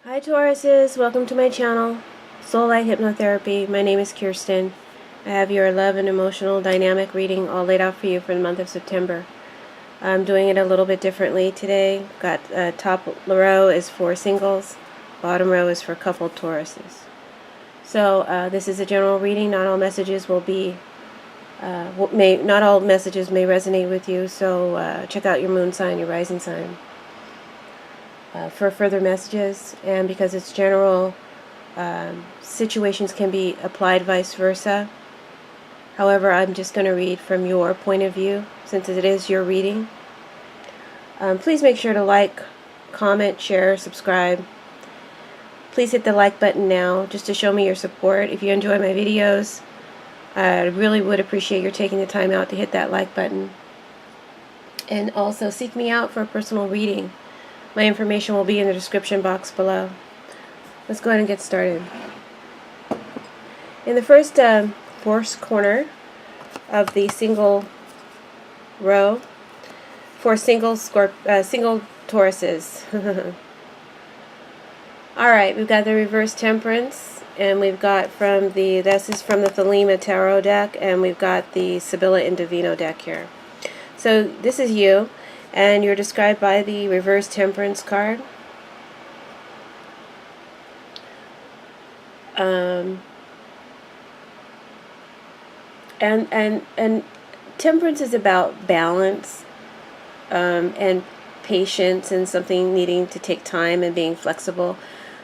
Hi Tauruses, welcome to my channel, Soulight Hypnotherapy. My name is Kirsten. I have your love and emotional dynamic reading all laid out for you for the month of September. I'm doing it a little bit differently today. Got top row is for singles, bottom row is for coupled Tauruses. So this is a general reading. Not all messages will be, not all messages may resonate with you. So check out your moon sign, your rising sign. For further messages, and because it's general, situations can be applied vice versa. However, I'm just going to read from your point of view since it is your reading. Please make sure to like, comment, share, subscribe. Please hit the like button now just to show me your support. If you enjoy my videos, I really would appreciate your taking the time out to hit that like button. And also seek me out for a personal reading. My information will be in the description box below. Let's go ahead and get started. In the first corner of the single row, for single Tauruses. Alright, we've got the reverse temperance, and we've got this is from the Thelema Tarot deck, and we've got the Sibylla and Divino deck here. So this is you. And you're described by the reverse temperance card. And temperance is about balance and patience and something needing to take time and being flexible.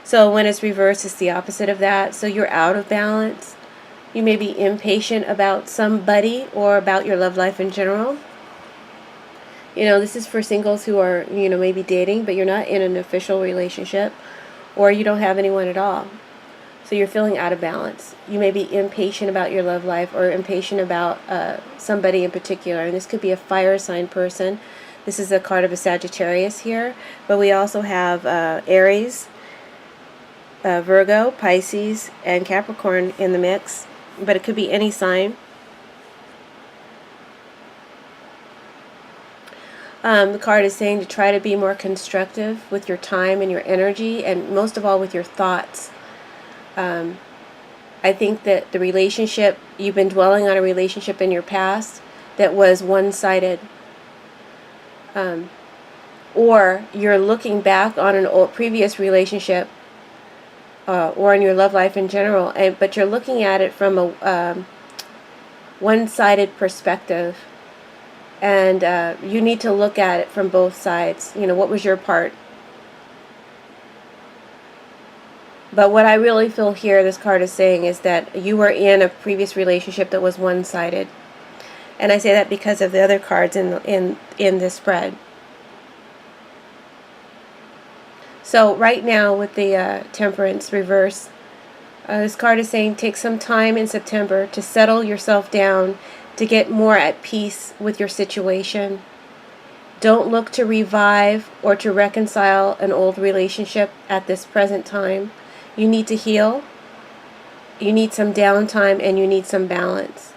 So when it's reversed, it's the opposite of that. So you're out of balance. You may be impatient about somebody or about your love life in general. You know, this is for singles who are, maybe dating, but you're not in an official relationship, or you don't have anyone at all. So you're feeling out of balance. You may be impatient about your love life or impatient about somebody in particular. And this could be a fire sign person. This is a card of a Sagittarius here. But we also have Aries, Virgo, Pisces, and Capricorn in the mix. But it could be any sign. The card is saying to try to be more constructive with your time and your energy, and most of all with your thoughts. I think that the relationship, you've been dwelling on a relationship in your past that was one-sided. Or you're looking back on an previous relationship or in your love life in general, but you're looking at it from a one-sided perspective. And you need to look at it from both sides. What was your part? But what I really feel here, this card is saying, is that you were in a previous relationship that was one-sided. And I say that because of the other cards in this spread. So right now with the Temperance reverse, this card is saying take some time in September to settle yourself down, to get more at peace with your situation. Don't look to revive or to reconcile an old relationship at this present time. You need to heal. You need some downtime, and you need some balance.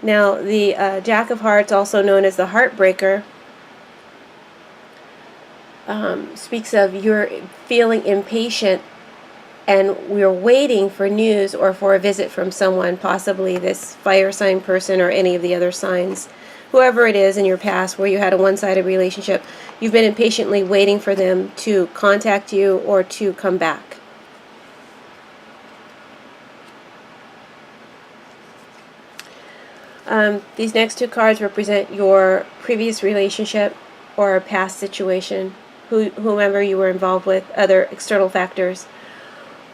Now, the Jack of Hearts, also known as the Heartbreaker, speaks of you're feeling impatient and we're waiting for news or for a visit from someone, possibly this fire sign person or any of the other signs. Whoever it is in your past where you had a one-sided relationship, you've been impatiently waiting for them to contact you or to come back. These next two cards represent your previous relationship or a past situation, whomever you were involved with, other external factors.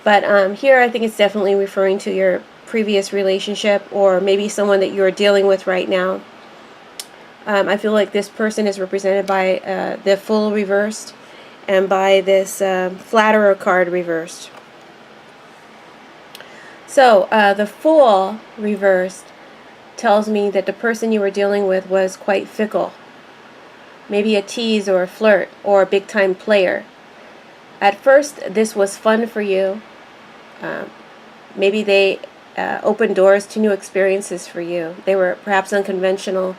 But here I think it's definitely referring to your previous relationship or maybe someone that you're dealing with right now. I feel like this person is represented by the Fool reversed and by this Flatterer card reversed. So the Fool reversed tells me that the person you were dealing with was quite fickle. Maybe a tease or a flirt or a big-time player. At first, this was fun for you. Maybe they opened doors to new experiences for you. They were perhaps unconventional,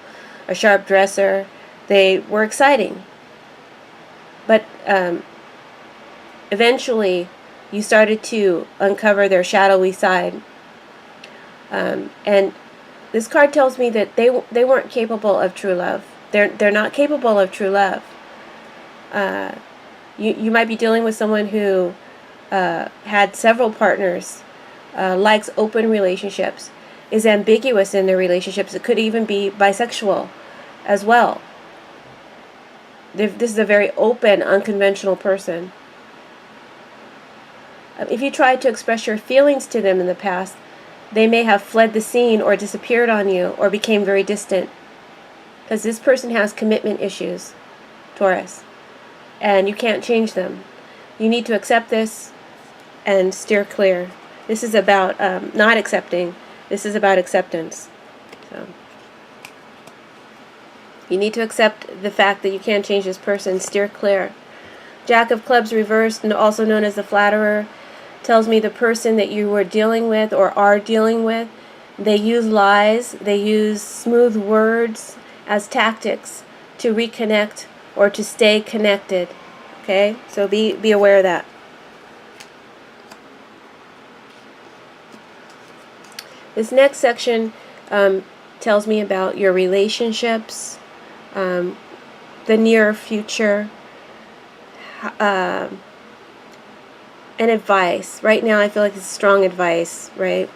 a sharp dresser. They were exciting. But eventually you started to uncover their shadowy side. And this card tells me that they weren't capable of true love. They're not capable of true love. You might be dealing with someone who had several partners, likes open relationships, is ambiguous in their relationships. It could even be bisexual as well. This is a very open, unconventional person. If you tried to express your feelings to them in the past, they may have fled the scene or disappeared on you or became very distant. Because this person has commitment issues, Taurus. And you can't change them. You need to accept this and steer clear. This is about not accepting. This is about acceptance. So you need to accept the fact that you can't change this person. Steer clear. Jack of Clubs reversed, and also known as the Flatterer, tells me the person that you were dealing with or are dealing with, they use lies, they use smooth words as tactics to reconnect or to stay connected. Okay? So be aware of that. This next section tells me about your relationships, the near future, and advice. Right now I feel like it's strong advice, right?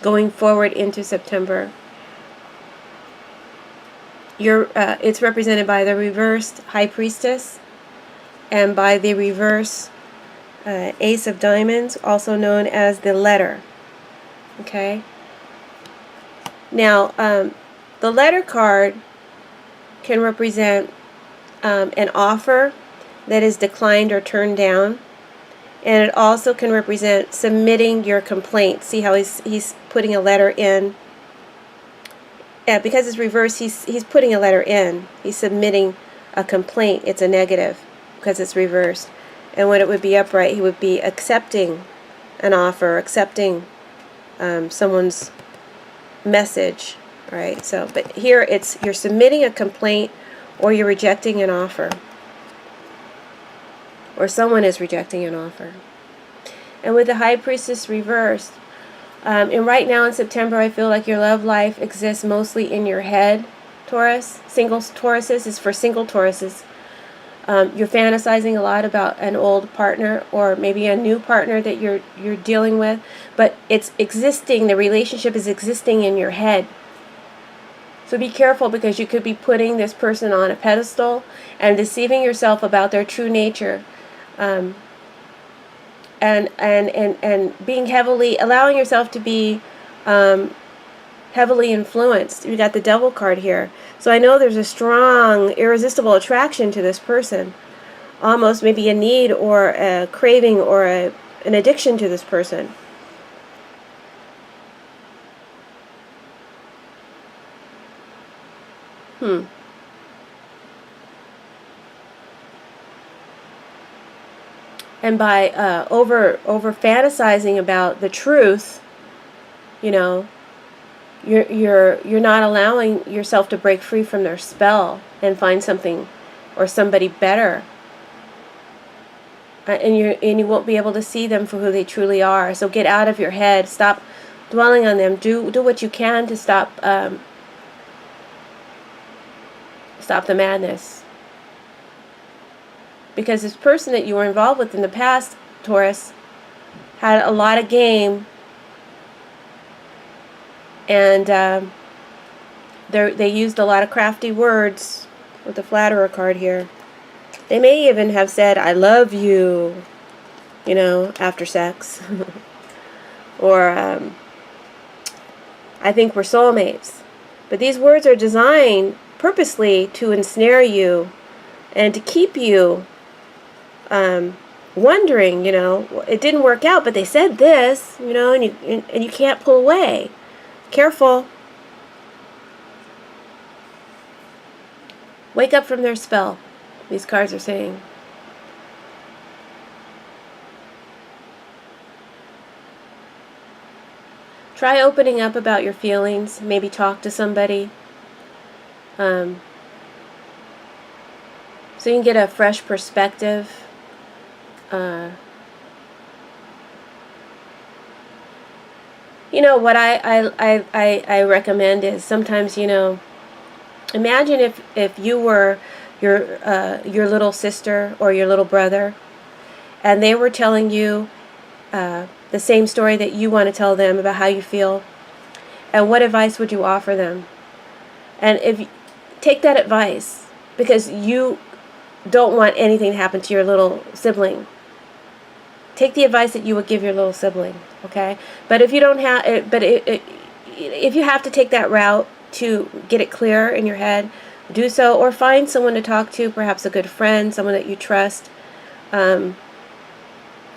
Going forward into September. It's represented by the reversed High Priestess and by the reverse Ace of Diamonds, also known as the Letter. Okay? Now, the Letter card can represent an offer that is declined or turned down. And it also can represent submitting your complaint. See how he's putting a letter in. Yeah, because it's reversed, he's putting a letter in. He's submitting a complaint. It's a negative because it's reversed. And when it would be upright, he would be accepting an offer, accepting someone's message, right? So, but here you're submitting a complaint or you're rejecting an offer. Or someone is rejecting an offer. And with the High Priestess reversed, and right now in September, I feel like your love life exists mostly in your head, Taurus. Single Tauruses is for single Tauruses. You're fantasizing a lot about an old partner or maybe a new partner that you're dealing with, but it's existing, the relationship is existing in your head. So be careful, because you could be putting this person on a pedestal and deceiving yourself about their true nature. And being allowing yourself to be heavily influenced. You got the Devil card here. So I know there's a strong, irresistible attraction to this person. Almost maybe a need or a craving or an addiction to this person. And by over fantasizing about the truth, you know, you're not allowing yourself to break free from their spell and find something or somebody better. And you won't be able to see them for who they truly are. So get out of your head. Stop dwelling on them. Do what you can to stop the madness. Because this person that you were involved with in the past, Taurus, had a lot of game, and they used a lot of crafty words with the Flatterer card here. They may even have said, "I love you," you know, after sex. Or, "I think we're soulmates." But these words are designed purposely to ensnare you and to keep you wondering, you know, it didn't work out, but they said this, you know, and you can't pull away. Careful. Wake up from their spell, these cards are saying. Try opening up about your feelings. Maybe talk to somebody. So you can get a fresh perspective. You know, what I recommend is sometimes, you know, imagine if you were your little sister or your little brother, and they were telling you the same story that you want to tell them about how you feel, and what advice would you offer them? And if take that advice, because you don't want anything to happen to your little sibling. Take the advice that you would give your little sibling, okay? But if you don't have, if you have to take that route to get it clear in your head, do so, or find someone to talk to, perhaps a good friend, someone that you trust, or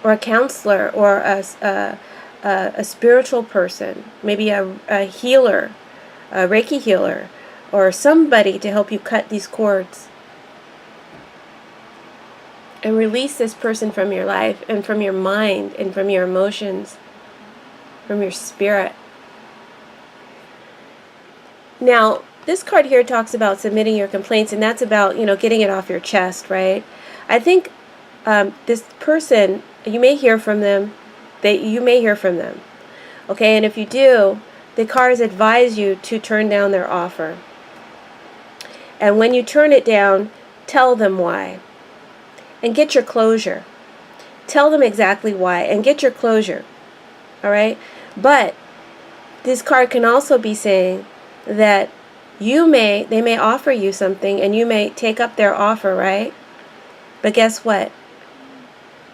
a counselor, or a spiritual person, maybe a healer, a Reiki healer, or somebody to help you cut these cords and release this person from your life and from your mind and from your emotions, from your spirit. Now, this card here talks about submitting your complaints, and that's about, you know, getting it off your chest, right? I think this person, you may hear from them. You may hear from them, okay? And if you do, the cards advise you to turn down their offer. And when you turn it down, tell them why. And get your closure. Tell them exactly why and get your closure. All right? But this card can also be saying that they may offer you something and you may take up their offer, right? But guess what?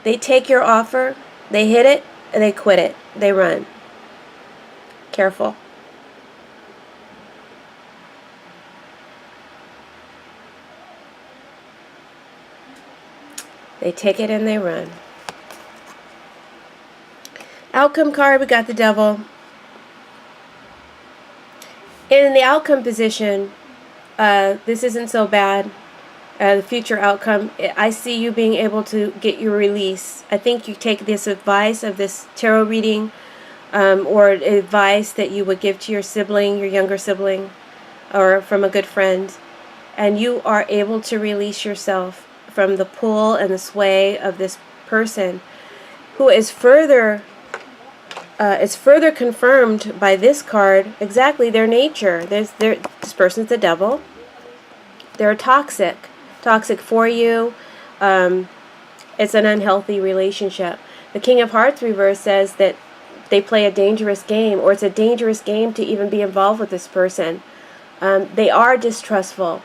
They take your offer, they hit it, and they quit it. They run. Careful. They take it and they run. Outcome card, we got the Devil. In the outcome position, this isn't so bad. The future outcome, I see you being able to get your release. I think you take this advice of this tarot reading, or advice that you would give to your sibling, your younger sibling, or from a good friend, and you are able to release yourself from the pull and the sway of this person, who is further confirmed by this card exactly their nature. This person's the Devil. They're toxic for you. It's an unhealthy relationship. The King of Hearts reverse says that they play a dangerous game, or it's a dangerous game to even be involved with this person. They are distrustful.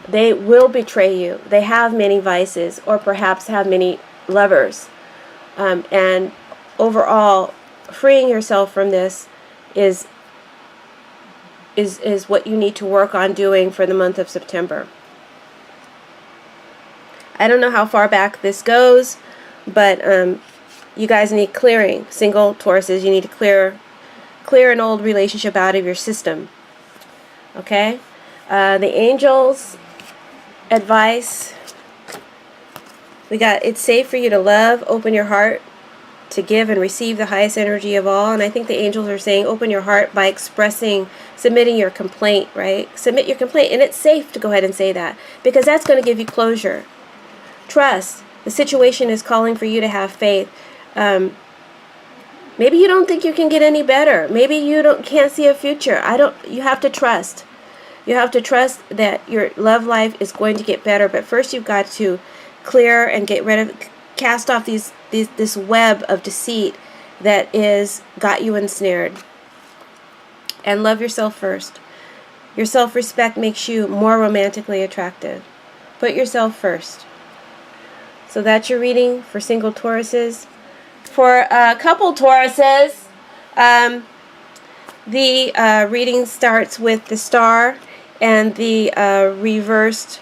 They will betray you. They have many vices, or perhaps have many lovers. And overall, freeing yourself from this is what you need to work on doing for the month of September. I don't know how far back this goes, but you guys need clearing. Single Tauruses, you need to clear an old relationship out of your system. Okay? The angels advice, we got, it's safe for you to love, open your heart to give and receive the highest energy of all. And I think the angels are saying open your heart by submitting your complaint, right? Submit your complaint, and it's safe to go ahead and say that, because that's going to give you closure. Trust. The situation is calling for you to have faith. Maybe you don't think you can get any better. Maybe you can't see a future. You have to trust. You have to trust that your love life is going to get better, but first you've got to clear and cast off this web of deceit that is got you ensnared. And love yourself first. Your self-respect makes you more romantically attractive. Put yourself first. So that's your reading for single Tauruses. For couple Tauruses, the reading starts with the Star and the reversed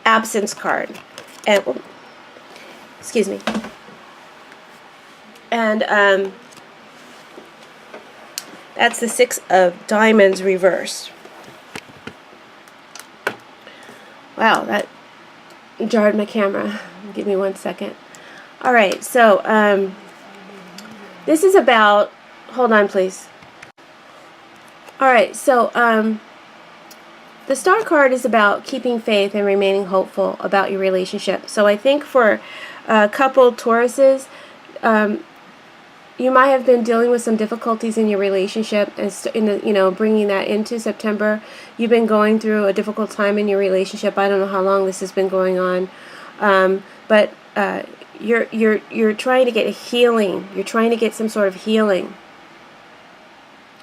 absence card. And excuse me. And that's the Six of Diamonds reversed. Wow, that jarred my camera. Give me 1 second. All right, so this is about, hold on please. All right, so the Star card is about keeping faith and remaining hopeful about your relationship. So I think for a couple Tauruses, you might have been dealing with some difficulties in your relationship, and bringing that into September. You've been going through a difficult time in your relationship. I don't know how long this has been going on, but you're trying to get a healing. You're trying to get some sort of healing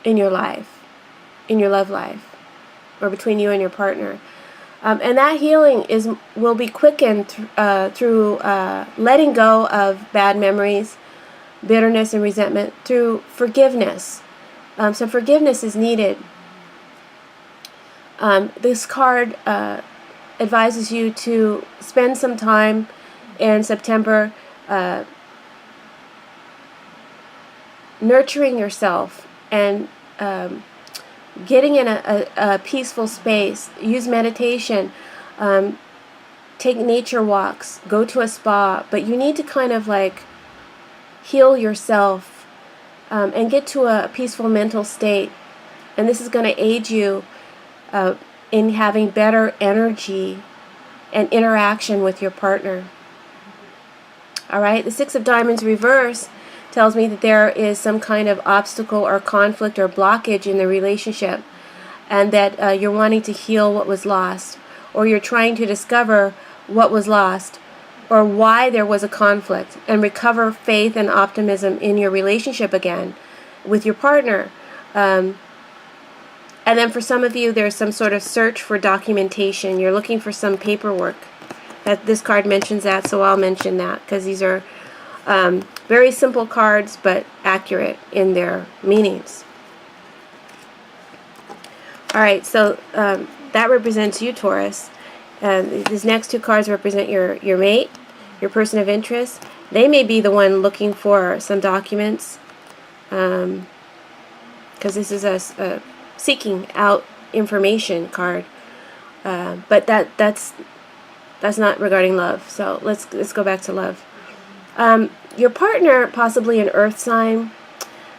in your life, in your love life, or between you and your partner. And that healing will be quickened through letting go of bad memories, bitterness and resentment, through forgiveness. So forgiveness is needed. This card advises you to spend some time in September nurturing yourself and getting in a peaceful space. Use meditation, take nature walks, go to a spa, but you need to kind of like heal yourself and get to a peaceful mental state. And this is going to aid you in having better energy and interaction with your partner. All right, the Six of Diamonds reverse tells me that there is some kind of obstacle or conflict or blockage in the relationship, and that you're wanting to heal what was lost, or you're trying to discover what was lost, or why there was a conflict, and recover faith and optimism in your relationship again with your partner. And then for some of you, there's some sort of search for documentation. You're looking for some paperwork. That this card mentions that, so I'll mention that, because these are very simple cards, but accurate in their meanings. All right, so that represents you, Taurus. These next two cards represent your mate, your person of interest. They may be the one looking for some documents, because this is a seeking out information card. But that's not regarding love. So let's go back to love. Your partner, possibly an earth sign,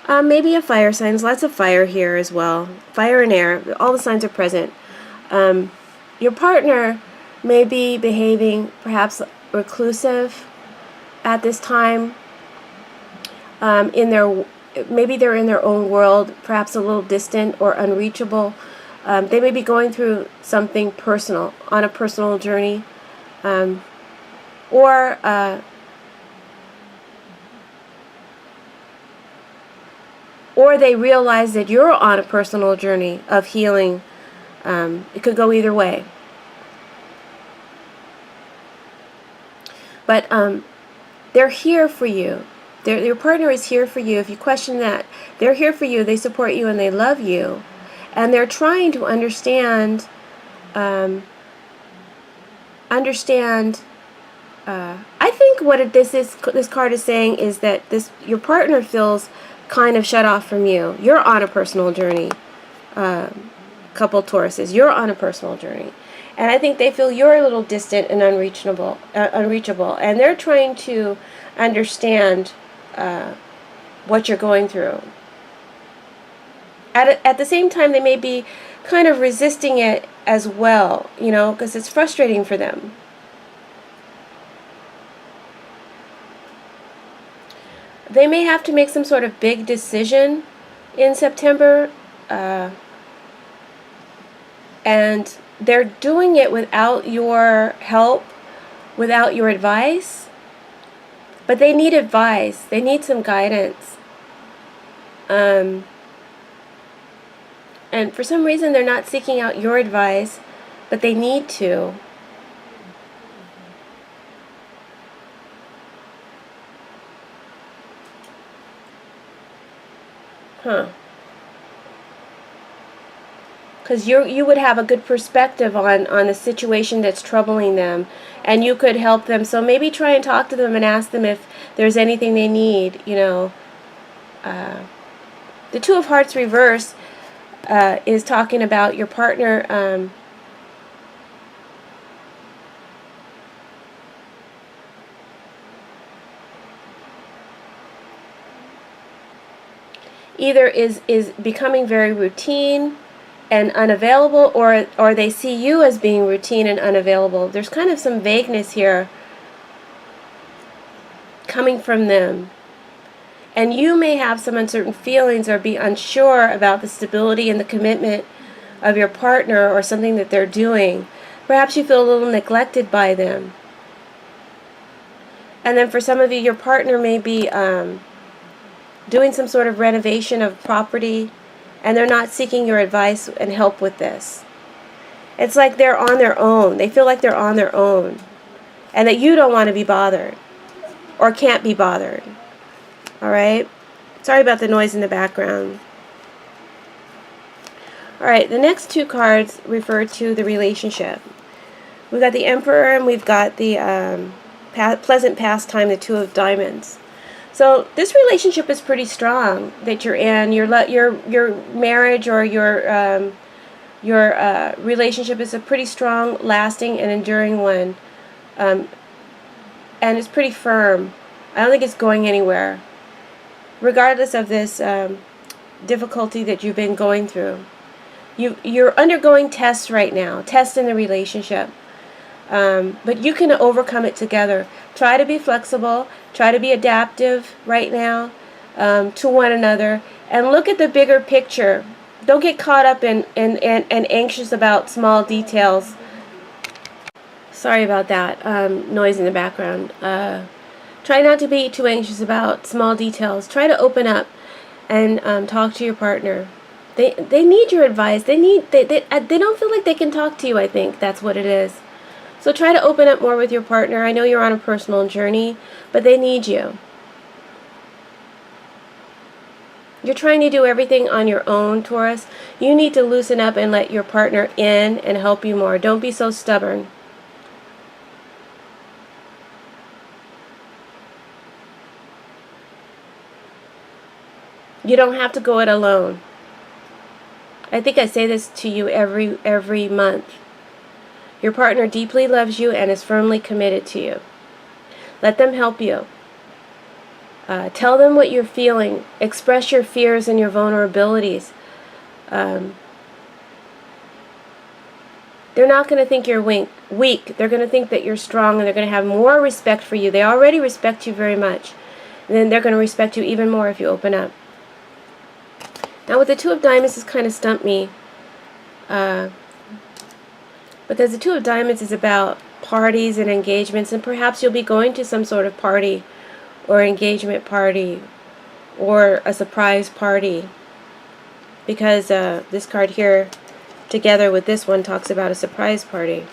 maybe a fire sign. There's lots of fire here as well. Fire and air, all the signs are present. Your partner may be behaving perhaps reclusive at this time. Maybe they're in their own world, perhaps a little distant or unreachable. They may be going through something personal, on a personal journey, or they realize that you're on a personal journey of healing. It could go either way. But they're here for you. Your partner is here for you. If you question that, they're here for you. They support you and they love you. And they're trying to understand. I think what this card is saying is that your partner feels kind of shut off from you. You're on a personal journey. Couple Tauruses, you're on a personal journey. And I think they feel you're a little distant and unreachable, and they're trying to understand what you're going through. At the same time, they may be kind of resisting it as well, because it's frustrating for them. They may have to make some sort of big decision in September, and they're doing it without your help, without your advice. But they need advice. They need some guidance. And for some reason, they're not seeking out your advice, but they need to. Because you would have a good perspective on the situation that's troubling them, and you could help them. So maybe try and talk to them and ask them if there's anything they need. The Two of Hearts reverse is talking about your partner either is becoming very routine and unavailable, or they see you as being routine and unavailable. There's kind of some vagueness here coming from them. And you may have some uncertain feelings or be unsure about the stability and the commitment of your partner or something that they're doing. Perhaps you feel a little neglected by them. And then for some of you, your partner may be doing some sort of renovation of property, and they're not seeking your advice and help with this. It's like they're on their own. They feel like they're on their own, and that you don't want to be bothered or can't be bothered. All right? Sorry about the noise in the background. All right, the next two cards refer to the relationship. We've got the Emperor, and we've got the pleasant pastime, the Two of Diamonds. So this relationship is pretty strong that you're in. Your marriage or your relationship is a pretty strong, lasting, and enduring one, and it's pretty firm. I don't think it's going anywhere, regardless of this difficulty that you've been going through. You're undergoing tests right now, tests in the relationship. But you can overcome it together. Try to be flexible. Try to be adaptive right now to one another. And look at the bigger picture. Don't get caught up and anxious about small details. Sorry about that noise in the background. Try not to be too anxious about small details. Try to open up and talk to your partner. They need your advice. They don't feel like they can talk to you, I think. That's what it is. So try to open up more with your partner. I know you're on a personal journey, but they need you. You're trying to do everything on your own, Taurus. You need to loosen up and let your partner in and help you more. Don't be so stubborn. You don't have to go it alone. I think I say this to you every month. Your partner deeply loves you and is firmly committed to you. Let them help you. Tell them what you're feeling. Express your fears and your vulnerabilities. They're not going to think you're weak. They're going to think that you're strong, and they're going to have more respect for you. They already respect you very much. And then they're going to respect you even more if you open up. Now with the Two of Diamonds, this kind of stumped me. Because the Two of Diamonds is about parties and engagements, and perhaps you'll be going to some sort of party or engagement party or a surprise party, because this card here together with this one talks about a surprise party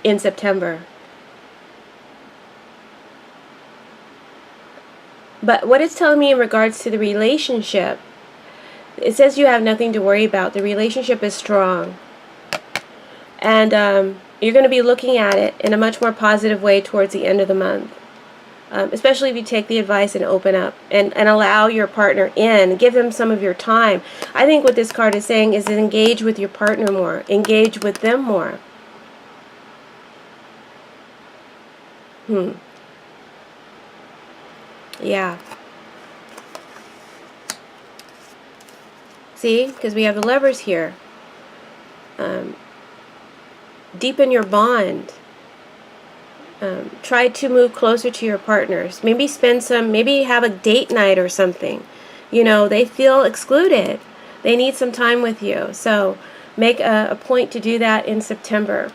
in September. But what it's telling me in regards to the relationship, it says you have nothing to worry about. The relationship is strong. And you're going to be looking at it in a much more positive way towards the end of the month. Especially if you take the advice and open up and allow your partner in. Give them some of your time. I think what this card is saying is engage with your partner more. Engage with them more. Yeah. See? Because we have the Lovers here. Deepen your bond. Try to move closer to your partners. Maybe maybe have a date night or something. You know, they feel excluded. They need some time with you. So make a point to do that in September.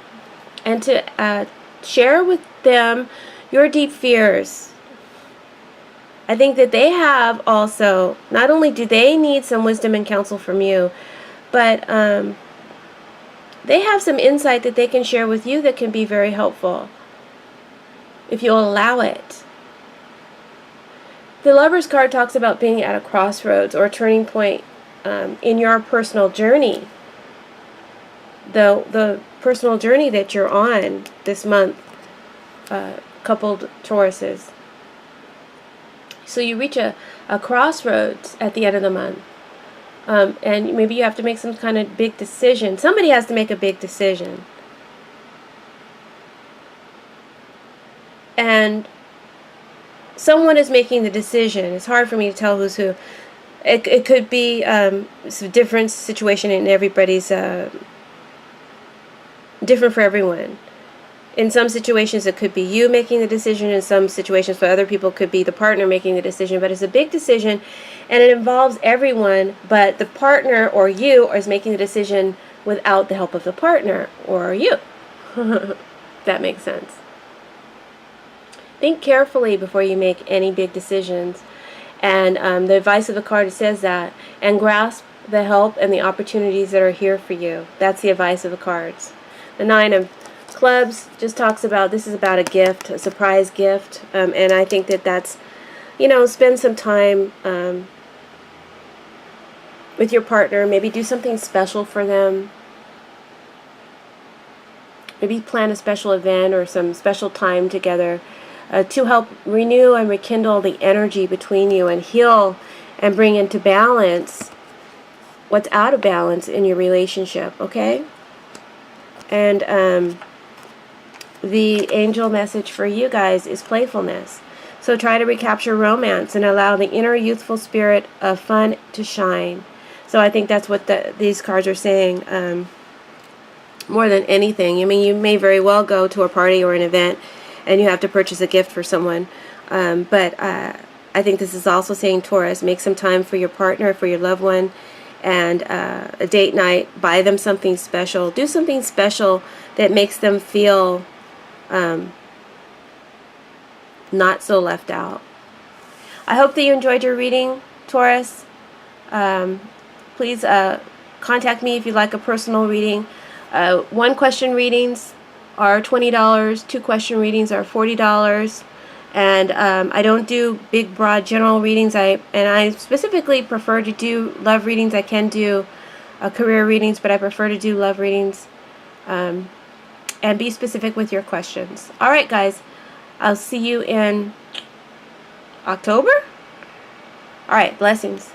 And to share with them your deep fears. I think that they have also, not only do they need some wisdom and counsel from you, but they have some insight that they can share with you that can be very helpful if you'll allow it. The Lovers card talks about being at a crossroads or a turning point in your personal journey. The personal journey that you're on this month, coupled Tauruses. So you reach a crossroads at the end of the month. And maybe you have to make some kind of big decision. Somebody has to make a big decision. And someone is making the decision. It's hard for me to tell who's who. It could be a different situation, and everybody's different for everyone. In some situations, it could be you making the decision. In some situations, for other people, it could be the partner making the decision. But it's a big decision, and it involves everyone. But the partner or you is making the decision without the help of the partner or you. That makes sense. Think carefully before you make any big decisions. And the advice of the card says that. And grasp the help and the opportunities that are here for you. That's the advice of the cards. The Nine of Clubs just talks about, this is about a gift, a surprise gift, and I think that that's, you know, spend some time with your partner, maybe do something special for them, maybe plan a special event or some special time together to help renew and rekindle the energy between you and heal and bring into balance what's out of balance in your relationship, okay? And the angel message for you guys is playfulness. So try to recapture romance and allow the inner youthful spirit of fun to shine. So I think that's what these cards are saying more than anything. I mean, you may very well go to a party or an event and you have to purchase a gift for someone. But I think this is also saying, Taurus, make some time for your partner, for your loved one, and a date night. Buy them something special. Do something special that makes them feel not so left out. I hope that you enjoyed your reading, Taurus. Please contact me if you'd like a personal reading. One question readings are $20. Two question readings are $40. And I don't do big, broad, general readings. I specifically prefer to do love readings. I can do career readings, but I prefer to do love readings. And be specific with your questions. All right, guys. I'll see you in October. All right, blessings.